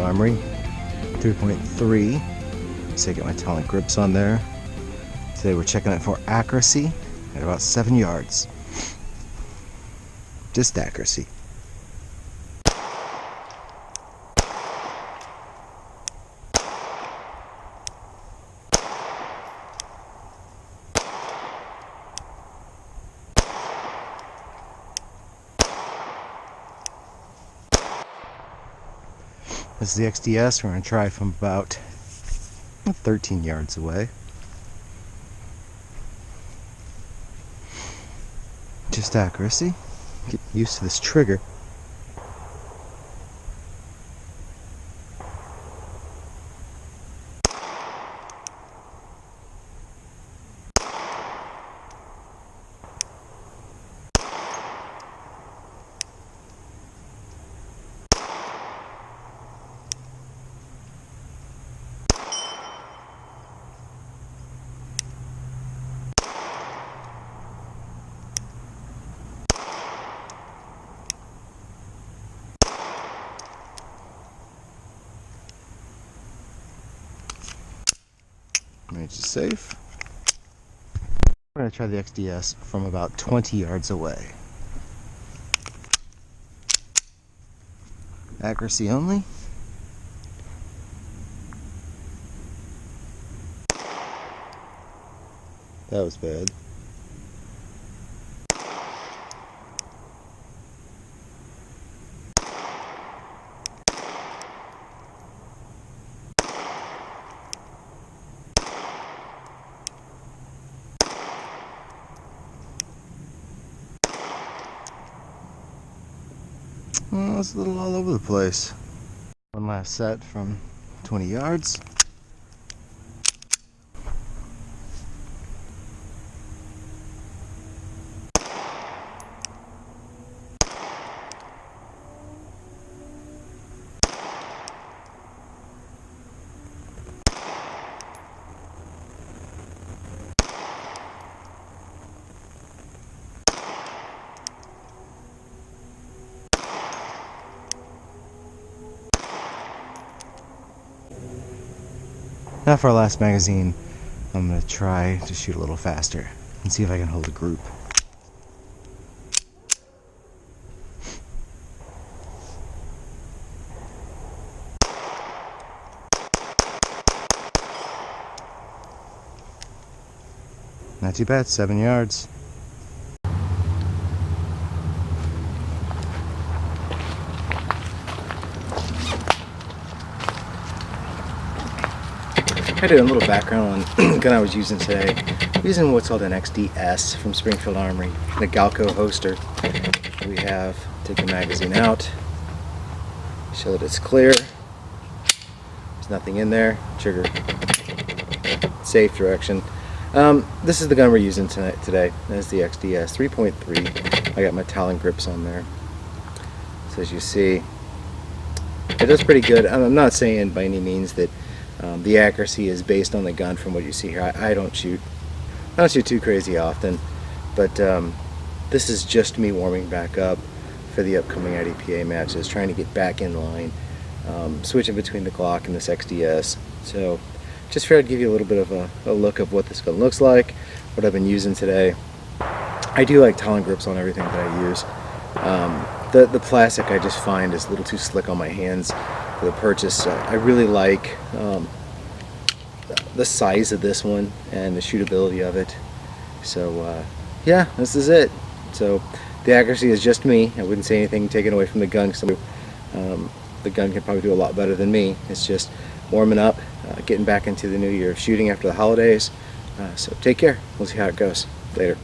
Armory 3.3. So I get my Talent grips on there. Today we're checking it for accuracy at about 7 yards. Just accuracy. This is the XDS. We're going to try from about 13 yards away. Just accuracy. Get used to this trigger. Range is safe. We're going to try the XDS from about 20 yards away. Accuracy only. That was bad. Well, it's a little all over the place. One last set from 20 yards. Now for our last magazine, I'm going to try to shoot a little faster and see if I can hold a group. Not too bad, 7 yards. I did a little background on the gun I was using today. I'm using what's called an XDS from Springfield Armory, the Galco holster. We have, take the magazine out, show that it's clear, there's nothing in there, trigger, safe direction. This is the gun we're using today. That's the XDS 3.3. I got my Talon grips on there. So as you see, it does pretty good. I'm not saying by any means that the accuracy is based on the gun from what you see here. I don't shoot too crazy often, but this is just me warming back up for the upcoming IDPA matches, trying to get back in line, switching between the Glock and this XDS. So just figured I'd give you a little bit of a look of what this gun looks like, what I've been using today. I do like Talon grips on everything that I use. The plastic I just find is a little too slick on my hands for the purchase. I really like the size of this one and the shootability of it. So yeah, this is it. So the accuracy is just me. I wouldn't say anything taken away from the gun, because the gun can probably do a lot better than me. It's just warming up, getting back into the new year of shooting after the holidays. So take care. We'll see how it goes. Later.